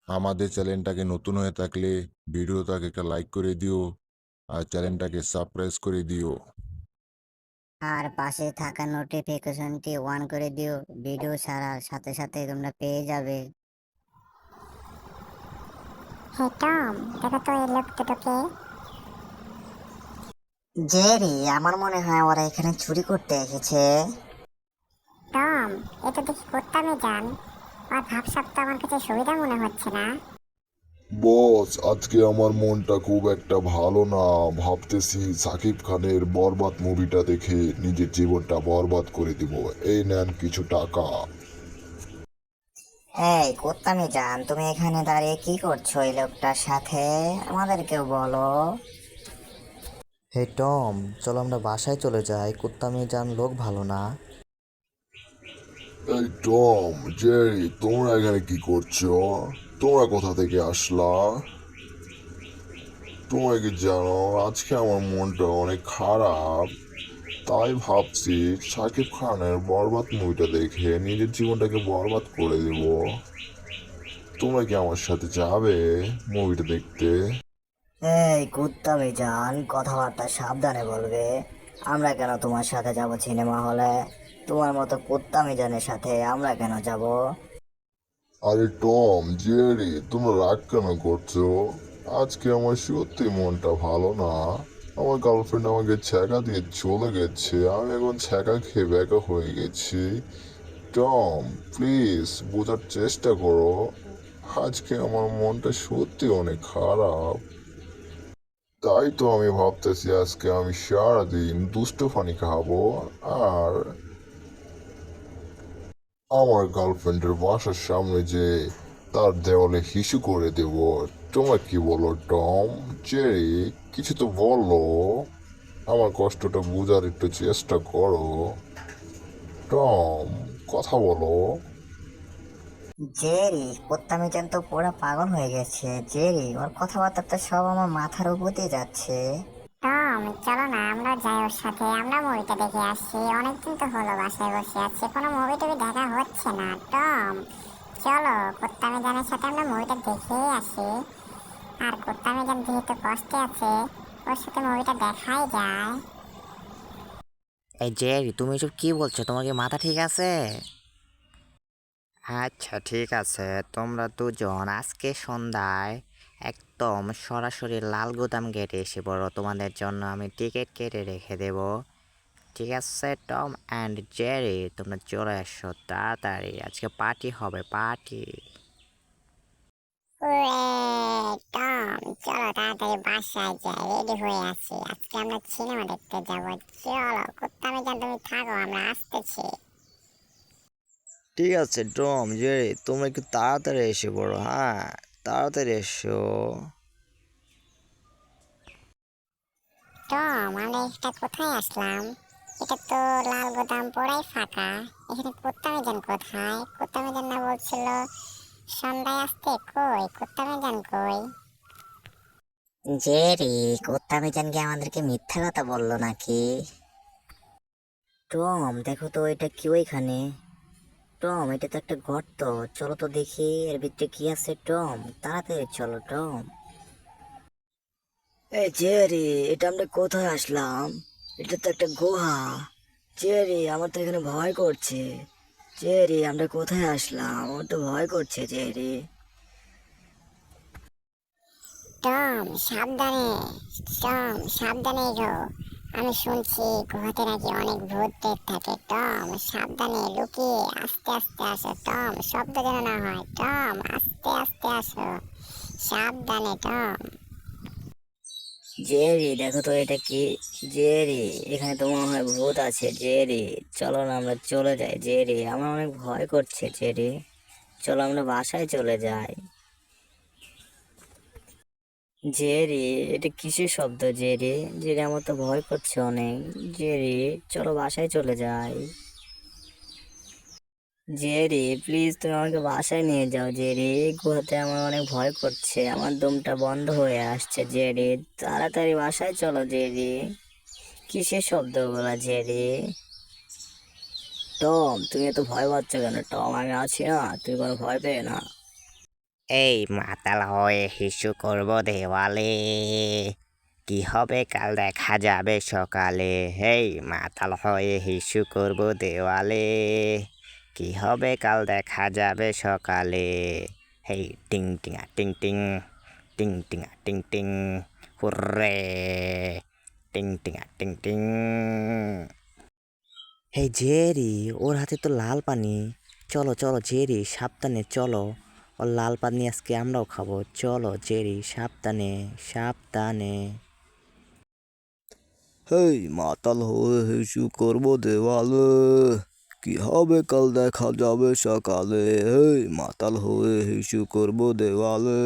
আমাদের চ্যানেলটাকে নতুন হয়ে থাকলে ভিডিওটাকে একটা লাইক করে দিও আর চ্যানেলটাকে সাবস্ক্রাইব করে দিও। আর পাশে থাকা নোটিফিকেশনটি অন করে দিও, ভিডিও ছাড়ার সাথে সাথে তোমরা পেয়ে যাবে। হে টম, দেখো তো এই লোক দুটোকে। জেরি, আমার মনে হয় ওরা এখানে চুরি করতে এসেছে। টম, এ তো দেখি কুত্তামি যান। আর ভাবসাব তো আমার কাছে সুবিধা মনে হচ্ছে না। বস, আজকে আমার মনটা খুব একটা ভালো না। ভাবতেছি সাকিব খানের বরবাদ মুভিটা দেখে নিজের জীবনটা বরবাদ করে দিব। এই নেন কিছু টাকা। এই কোত্তামি জান, তুমি এখানে দাঁড়িয়ে কি করছো এই লোকটার সাথে? আমাদেরকেও বলো। হে টম, চলো আমরা বাসায় চলে যাই। কুত্তামি জান লোক ভালো না। এই টম, জেরি, তোমরা এখানে কি করছো? তোমরা কোথা থেকে আসলা? তোমরা কি জানো আজকে আমার মনটা অনেক খারাপ। তাই ভাবছি সাকিব খানের বরবাদ মুভিটা দেখে নিজের জীবনটাকে বরবাদ করে দেব। তোমরা কি আমার সাথে যাবে মুভিটা দেখতে? এই কুত্তামি জান, কথাবার্তা সাবধানে বলবে। আমরা কেন তোমার সাথে যাব সিনেমা হলে? তোমার মতো কুত্তামি জানের সাথে আমরা কেন যাব? আরে টম, জেরি, তোমরা রাগ কেন করছো? আজকে আমার সত্যি মনটা ভালো না। আমার গার্লফ্রেন্ড আমাকে ছ্যাঁকা দিয়ে চলে গেছে, আমি এখন ছ্যাঁকা খেয়ে ব্যাকা হয়ে গেছি। টম, প্লিজ বোঝার চেষ্টা করো। আজকে আমার মনটা সত্যি অনেক খারাপ। তাই তো আমি ভাবতেছি আজকে আমি সারাদিন দুষ্ট ফানি খাবো আর আমার গার্লফ্রেন্ডের বাসার সামনে যে তার দেওয়ালে হিসু করে দেব। তোমরা কি বলো টম, জেরি? কিছু তো বলো, আমার কষ্টটা বোঝার একটু চেষ্টা করো। টম, কথা বলো। জেরি, কুত্তামি জান তো পুরো পাগল হয়ে গেছে। জেরি, ওর কথাবার্তা তো সব আমার মাথার উপর দিয়ে যাচ্ছে। টম, চলো না আমরা যাই ওর সাথে, আমরা মুভিটা দেখে আসছি। অনেকদিন তো হলো বাসায় বসে আছি, কোনো মুভি টুভি দেখা হচ্ছে না। টম, চলো কুত্তামি জানের সাথে আমরা মুভিটা দেখেই আসি। আর কুত্তামি জান যেহেতু কষ্টে আছে, ওর সাথে মুভিটা দেখাই যায়। এই জেরি, তুমি এসব কি বলছো? তোমার কি মাথা ঠিক আছে? আচ্ছা ঠিক আছে, তোমরা দুজন আজকে সন্ধ্যায় একদম সরাসরি লাল গুদাম গেটে এসে পড়ো। তোমাদের জন্য আমি টিকিট কেটে রেখে দেব। ঠিক আছে টম অ্যান্ড জেরি, তোমরা চলে আসো তাড়াতাড়ি, আজকে পার্টি হবে, পার্টি। ওরে টম, চলো তাড়াতাড়ি বাসায় যাই, রেডি হয়ে আছি। আজকে আমরা সিনেমা দেখতে যাব। চলো কুত্তামি জান, তুমি থাকো, আমরা আসতেছি। ঠিক আছে টম, জেরি, তোমরা একটু তাড়াতাড়ি এসে পড়ো। হ্যাঁ, তাড়াতাড়ি এসো। টম, আমরা এটা কোথায় আসলাম? এটা তো লাল গোদাম পুরাই ফাঁকা। এখানে কুত্তামি জান কোথায়? কুত্তামি জান না বলছিল সন্ধ্যায় আসতে, কই কুত্তামি জান কই? জেরি, কুত্তামি জান কি আমাদেরকে মিথ্যা কথা বললো নাকি? টম, দেখো তো এটা কি ওইখানে? টম, এটা তো একটা গর্ত। চলো তো দেখি এর ভিতরে কি আছে। টম, তাড়াতাড়ি চলো টম। এই জেরি, এটা আমরা কোথায় আসলাম? এটা তো একটা গুহা। জেরি, আমার তো এখানে ভয় করছে। জেরি, আমরা কোথায় আসলাম? আমার তো ভয় করছে জেরি। টম সাবধানে, টম সাবধানে এগো। আমি শুনছি গুহাতে নাকি অনেক ভূত প্রেত থাকে। টম সাবধানে লুকিয়ে আস্তে আস্তে আসো। টম, শব্দ যেন না হয়। টম, আস্তে আস্তে আসো, সাবধানে টম। জেরি, দেখো তো এটা কি? জেরি, এখানে তো মনে হয় ভূত আছে। জেরি, চলো না আমরা চলে যাই। জেরি, আমার অনেক ভয় করছে। জেরি, চলো আমরা বাসায় চলে যাই। জেরি, এটা কিসের শব্দ? জেরি, জেরি, আমার তো ভয় করছে অনেক। জেরি, চলো বাসায় চলে যাই। জেরি, প্লিজ তুমি আমাকে বাসায় নিয়ে যাও। জেরি, এই গুহাতে আমার অনেক ভয় করছে, আমার দমটা বন্ধ হয়ে আসছে। জেরি, তাড়াতাড়ি বাসায় চলো। জেরি, কিসের শব্দ বলা? জেরি, টম, তুমি এত ভয় পাচ্ছ কেন? টম, আমি আছি না, তুমি কোনো ভয় পেয়ে না। এই মাতাল হয়ে হিসু করব দেওয়ালে, কি হবে কাল দেখা যাবে সকালে। হেই মাতাল হয়ে হিসু করব দেওয়ালে, কি হবে কাল দেখা যাবে সকালে। হেই টিং টিঙা টিং টিং, টিং টিঙা টিং টিং, হুররে, টিং টিঙা টিং টিং। হেই জেরি, ওর হাতে তো লাল পানি। চলো চলো জেরি, সাবধানে চলো, ওর লাল পানি আজকে আমরাও খাবো। চলো জেরি, সাবধানে সাবধানে। হেই মাতাল হয়ে হিসু করবো দেওয়ালে, কি হবে কাল দেখা যাবে সকালে। হেই মাতাল হয়ে হিসু করবো দেওয়ালে।